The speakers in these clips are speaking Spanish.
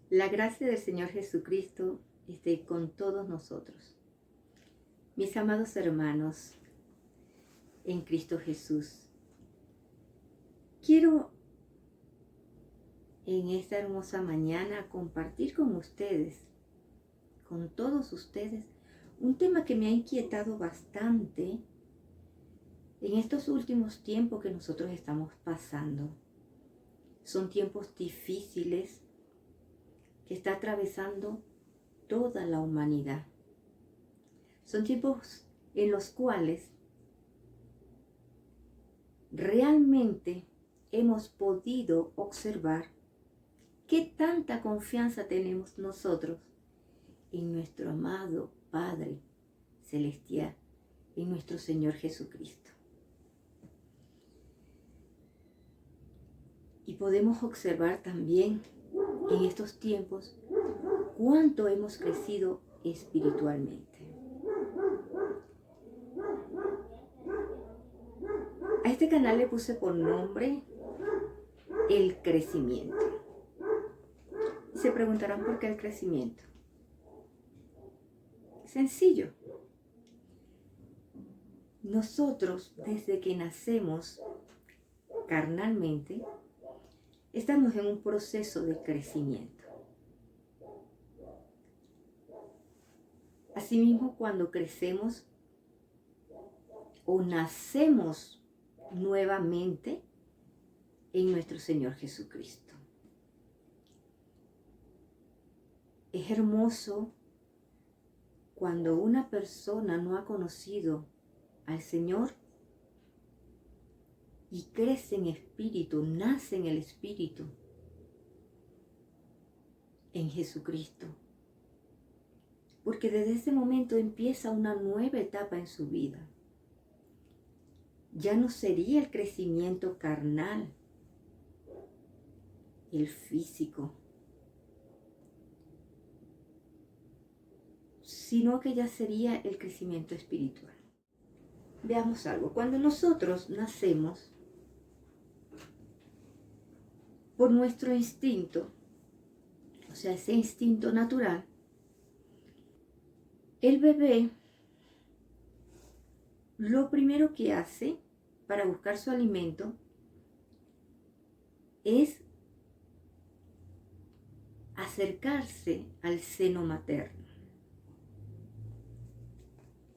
La gracia del Señor Jesucristo esté con todos nosotros. Mis amados hermanos en Cristo Jesús, quiero en esta hermosa mañana compartir con ustedes, con todos ustedes, un tema que me ha inquietado bastante en estos últimos tiempos que nosotros estamos pasando. Son tiempos difíciles que está atravesando toda la humanidad. Son tiempos en los cuales realmente hemos podido observar qué tanta confianza tenemos nosotros en nuestro amado Padre Celestial, en nuestro Señor Jesucristo. Y podemos observar también en estos tiempos cuánto hemos crecido espiritualmente. A este canal le puse por nombre El Crecimiento. Y se preguntarán por qué el crecimiento. Sencillo. Nosotros, desde que nacemos carnalmente, estamos en un proceso de crecimiento. Asimismo, cuando crecemos o nacemos nuevamente en nuestro Señor Jesucristo. Es hermoso cuando una persona no ha conocido al Señor y crece en espíritu, nace en el espíritu, en Jesucristo. Porque desde ese momento empieza una nueva etapa en su vida. Ya no sería el crecimiento carnal, el físico, sino que ya sería el crecimiento espiritual. Veamos algo. Cuando nosotros nacemos, por nuestro instinto, o sea, ese instinto natural, el bebé lo primero que hace para buscar su alimento es acercarse al seno materno.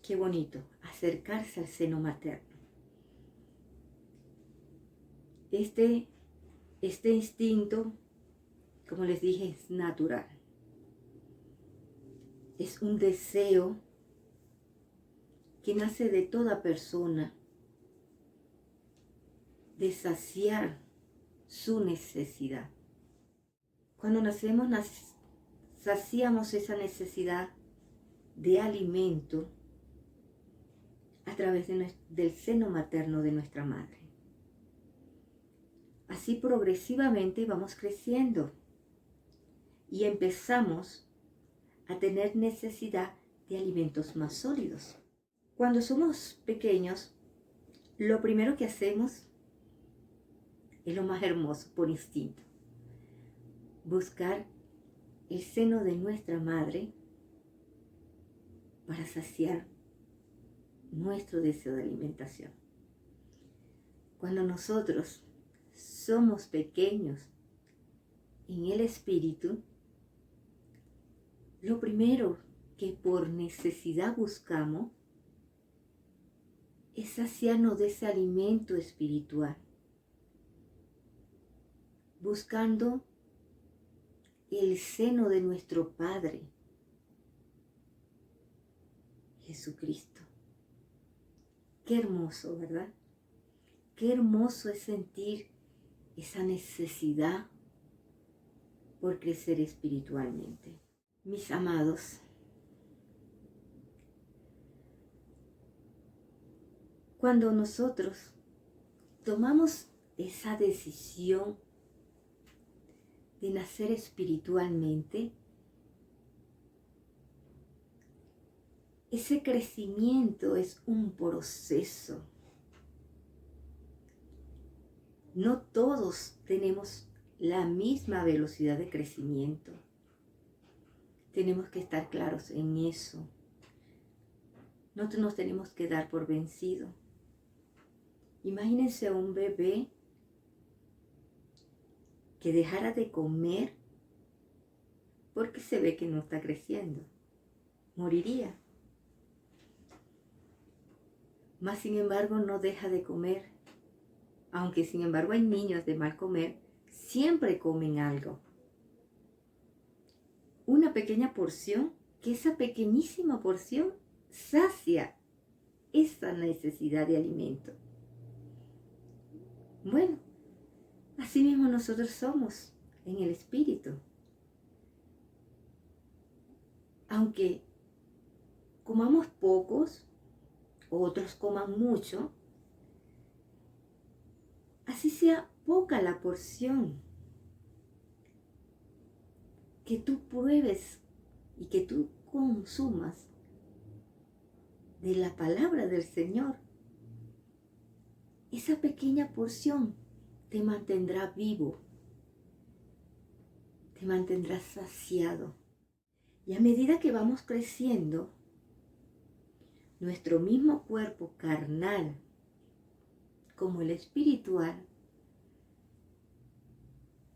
Qué bonito, acercarse al seno materno. Este instinto, como les dije, es natural. Es un deseo que nace de toda persona de saciar su necesidad. Cuando nacemos, saciamos esa necesidad de alimento a través del seno materno de nuestra madre. Así progresivamente vamos creciendo y empezamos a tener necesidad de alimentos más sólidos. Cuando somos pequeños, lo primero que hacemos es lo más hermoso, por instinto. Buscar el seno de nuestra madre para saciar nuestro deseo de alimentación. Cuando nosotros somos pequeños en el espíritu, lo primero que por necesidad buscamos es saciarnos de ese alimento espiritual, buscando el seno de nuestro Padre, Jesucristo. Qué hermoso, ¿verdad? Qué hermoso es sentir esa necesidad por crecer espiritualmente. Mis amados, cuando nosotros tomamos esa decisión de nacer espiritualmente, ese crecimiento es un proceso. No todos tenemos la misma velocidad de crecimiento. Tenemos que estar claros en eso. No nos tenemos que dar por vencido. Imagínense a un bebé que dejara de comer porque se ve que no está creciendo. Moriría. Mas sin embargo no deja de comer. Aunque sin embargo hay niños de mal comer, siempre comen algo. Una pequeña porción, que esa pequeñísima porción sacia esa necesidad de alimento. Bueno, así mismo nosotros somos en el espíritu. Aunque comamos pocos, otros coman mucho, así sea poca la porción que tú pruebes y que tú consumas de la palabra del Señor, esa pequeña porción te mantendrá vivo, te mantendrá saciado. Y a medida que vamos creciendo, nuestro mismo cuerpo carnal, como el espiritual,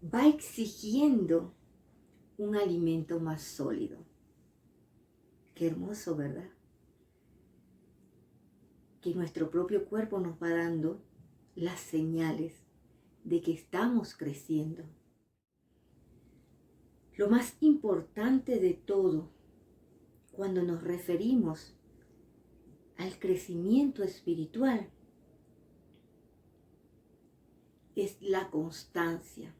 va exigiendo un alimento más sólido. Qué hermoso, ¿verdad? Que nuestro propio cuerpo nos va dando las señales de que estamos creciendo. Lo más importante de todo, cuando nos referimos al crecimiento espiritual, es la constancia,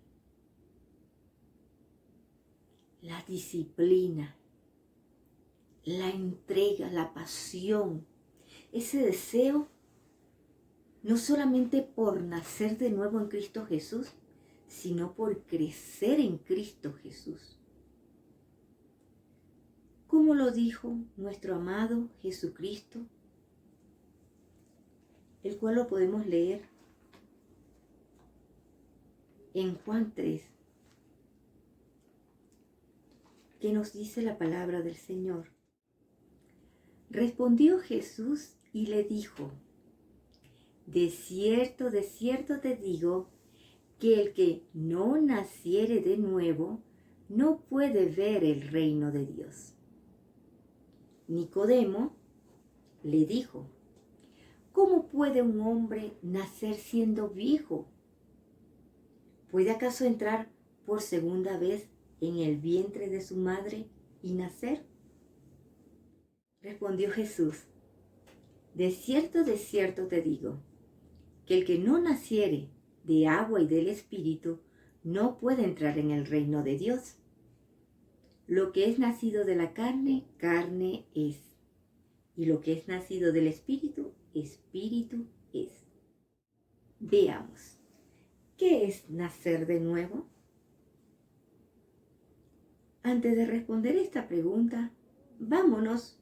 la disciplina, la entrega, la pasión, ese deseo no solamente por nacer de nuevo en Cristo Jesús, sino por crecer en Cristo Jesús. Como lo dijo nuestro amado Jesucristo, el cual lo podemos leer en Juan 3, que nos dice la palabra del Señor. Respondió Jesús y le dijo: de cierto te digo, que el que no naciere de nuevo no puede ver el reino de Dios. Nicodemo le dijo: ¿cómo puede un hombre nacer siendo viejo? ¿Puede acaso entrar por segunda vez en el vientre de su madre y nacer? Respondió Jesús: de cierto te digo, que el que no naciere de agua y del Espíritu no puede entrar en el reino de Dios. Lo que es nacido de la carne, carne es. Y lo que es nacido del Espíritu, Espíritu es. Veamos, ¿qué es nacer de nuevo? Antes de responder esta pregunta, vámonos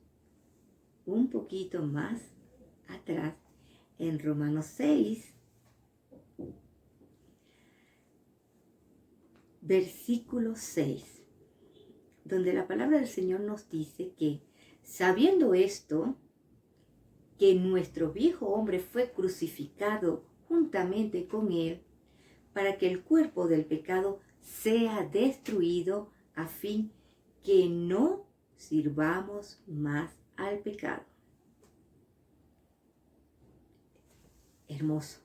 un poquito más atrás en Romanos 6, versículo 6, donde la palabra del Señor nos dice que, sabiendo esto, que nuestro viejo hombre fue crucificado juntamente con él, para que el cuerpo del pecado sea destruido, a fin que no sirvamos más al pecado. Hermoso,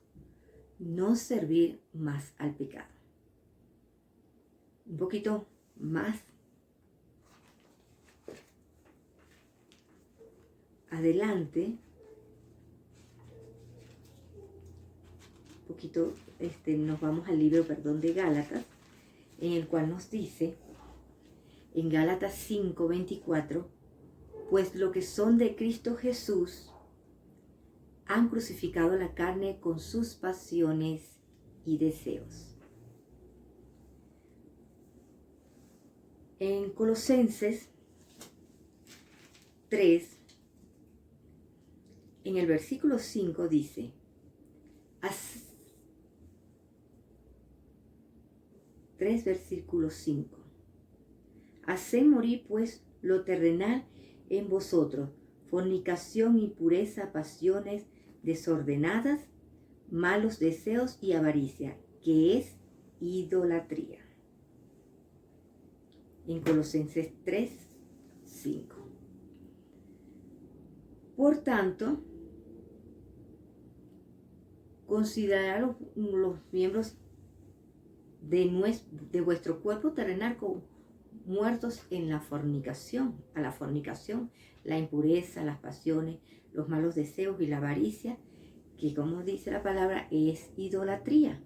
no servir más al pecado. Un poquito más adelante, nos vamos al libro, de Gálatas, en el cual nos dice, en Gálatas 5:24, pues lo que son de Cristo Jesús han crucificado la carne con sus pasiones y deseos. En Colosenses 3, en el versículo 5 dice, 3 versículo 5, Haced morir pues lo terrenal en vosotros, fornicación, impureza, pasiones desordenadas, malos deseos y avaricia, que es idolatría. En Colosenses 3, 5. Por tanto, considerad los miembros de vuestro cuerpo terrenal como muertos en la fornicación, la impureza, las pasiones, los malos deseos y la avaricia, que como dice la palabra es idolatría.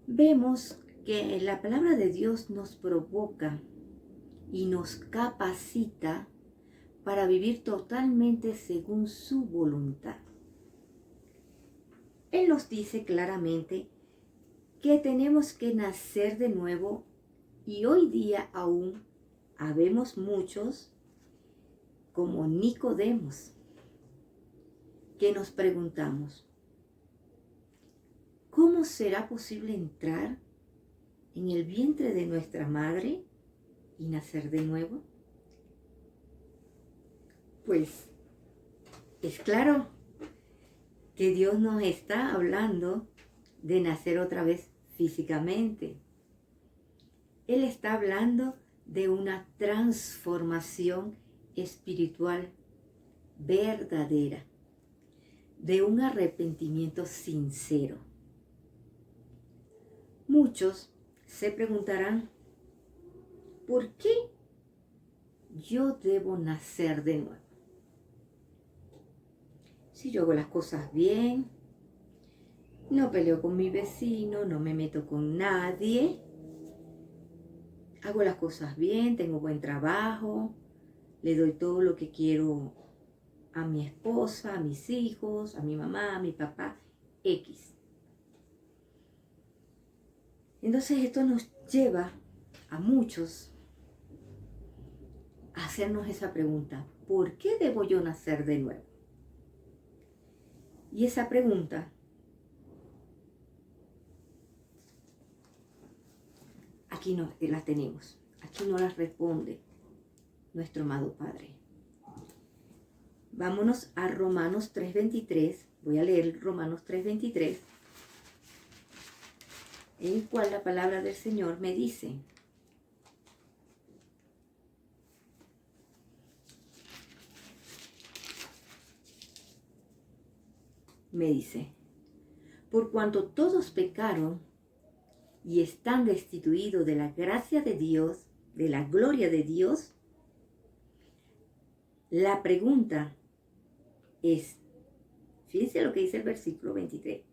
Vemos que la palabra de Dios nos provoca y nos capacita para vivir totalmente según su voluntad. Él nos dice claramente que tenemos que nacer de nuevo, y hoy día aún habemos muchos como Nicodemos que nos preguntamos, ¿cómo será posible entrar en el vientre de nuestra madre y nacer de nuevo? Pues es claro que Dios nos está hablando de nacer otra vez físicamente. Él está hablando de una transformación espiritual verdadera, de un arrepentimiento sincero. Muchos se preguntarán, ¿por qué yo debo nacer de nuevo? Si yo hago las cosas bien, no peleo con mi vecino, no me meto con nadie, hago las cosas bien, tengo buen trabajo, le doy todo lo que quiero a mi esposa, a mis hijos, a mi mamá, a mi papá, X. Entonces esto nos lleva a muchos a hacernos esa pregunta, ¿por qué debo yo nacer de nuevo? Y esa pregunta aquí no la tenemos, aquí no la responde nuestro amado Padre. Vámonos a Romanos 3:23, voy a leer Romanos 3:23, en el cual la palabra del Señor me dice, por cuanto todos pecaron y están destituidos de la gracia de Dios, de la gloria de Dios, la pregunta es, fíjense lo que dice el versículo 23,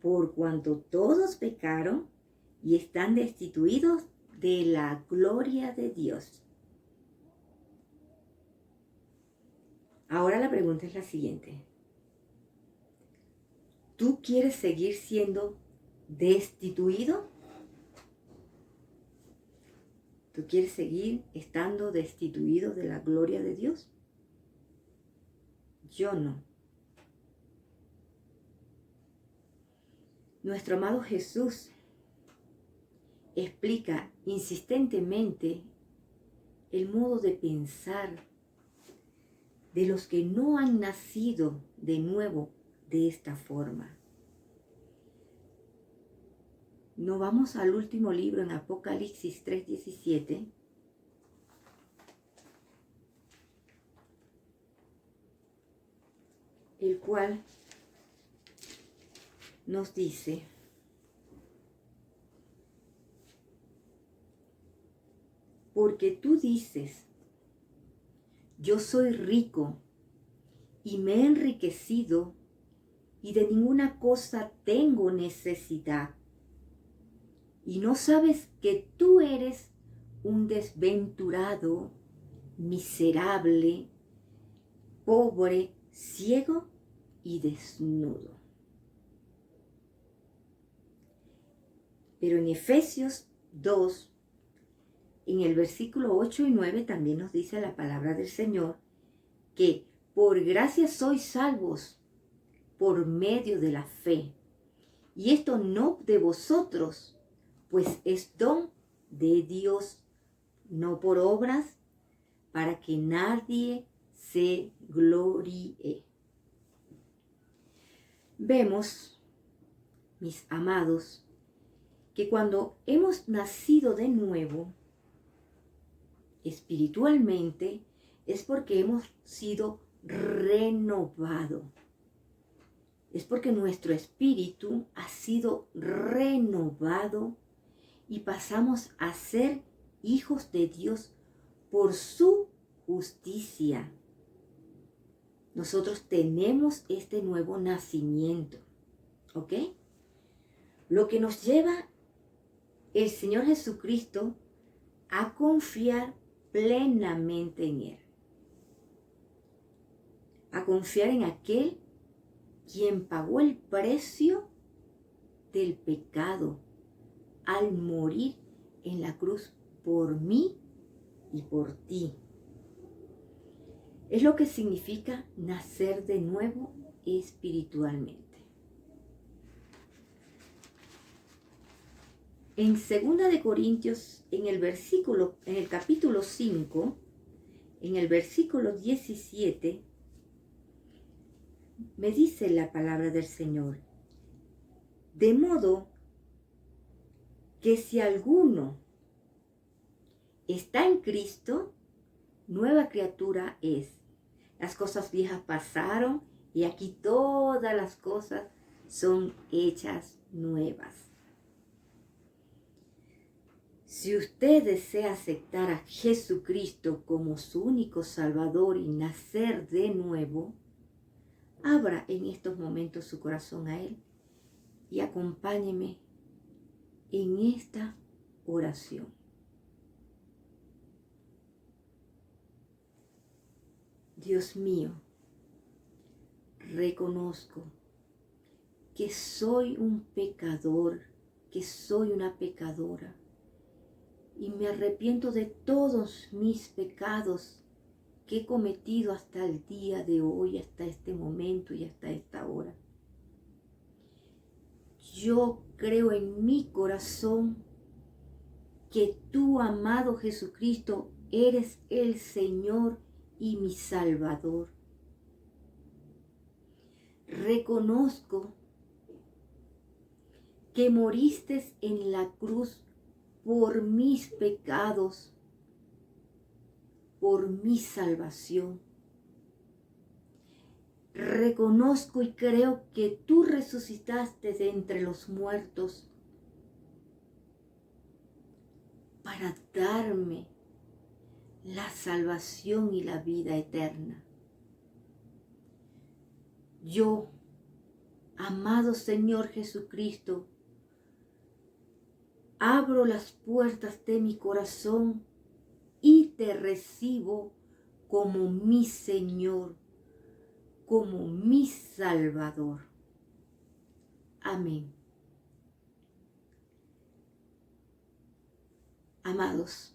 por cuanto todos pecaron y están destituidos de la gloria de Dios. Ahora la pregunta es la siguiente. ¿Tú quieres seguir siendo destituido? ¿Tú quieres seguir estando destituido de la gloria de Dios? Yo no. Nuestro amado Jesús explica insistentemente el modo de pensar de los que no han nacido de nuevo de esta forma. Nos vamos al último libro en Apocalipsis 3:17. El cual nos dice, porque tú dices, yo soy rico y me he enriquecido y de ninguna cosa tengo necesidad. Y no sabes que tú eres un desventurado, miserable, pobre, ciego y desnudo. Pero en Efesios 2, en el versículo 8 y 9 también nos dice la palabra del Señor que por gracia sois salvos por medio de la fe. Y esto no de vosotros, pues es don de Dios, no por obras, para que nadie se gloríe. Vemos, mis amados, que cuando hemos nacido de nuevo, espiritualmente, es porque hemos sido renovados. Es porque nuestro espíritu ha sido renovado y pasamos a ser hijos de Dios por su justicia. Nosotros tenemos este nuevo nacimiento, ¿ok? Lo que nos lleva el Señor Jesucristo a confiar plenamente en Él. A confiar en aquel quien pagó el precio del pecado al morir en la cruz por mí y por ti. Es lo que significa nacer de nuevo espiritualmente. En 2 de Corintios, en el capítulo 5, en el versículo 17, me dice la palabra del Señor: de modo que si alguno está en Cristo, nueva criatura es. Las cosas viejas pasaron y aquí todas las cosas son hechas nuevas. Si usted desea aceptar a Jesucristo como su único Salvador y nacer de nuevo, abra en estos momentos su corazón a Él y acompáñeme en esta oración. Dios mío, reconozco que soy un pecador, que soy una pecadora, y me arrepiento de todos mis pecados que he cometido hasta el día de hoy, hasta este momento y hasta esta hora. Yo creo en mi corazón que tú, amado Jesucristo, eres el Señor y mi Salvador. Reconozco que moriste en la cruz por mis pecados, por mi salvación. Reconozco y creo que tú resucitaste de entre los muertos para darme la salvación y la vida eterna. Yo, amado Señor Jesucristo, abro las puertas de mi corazón y te recibo como mi Señor, como mi Salvador. Amén. Amados,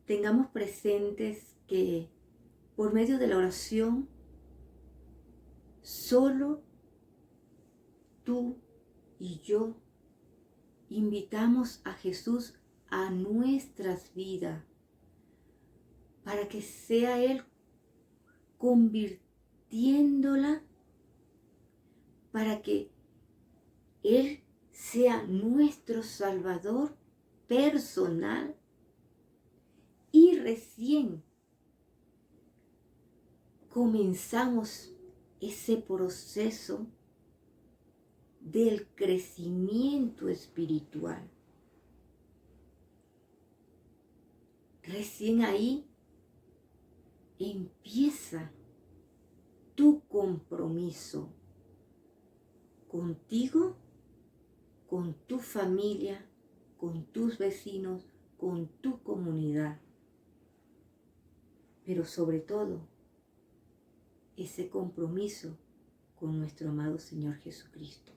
tengamos presentes que por medio de la oración, solo tú y yo invitamos a Jesús a nuestras vidas para que sea Él convirtiéndola, para que Él sea nuestro Salvador personal, y recién comenzamos ese proceso del crecimiento espiritual. Recién ahí empieza tu compromiso contigo, con tu familia, con tus vecinos, con tu comunidad. Pero sobre todo, ese compromiso con nuestro amado Señor Jesucristo.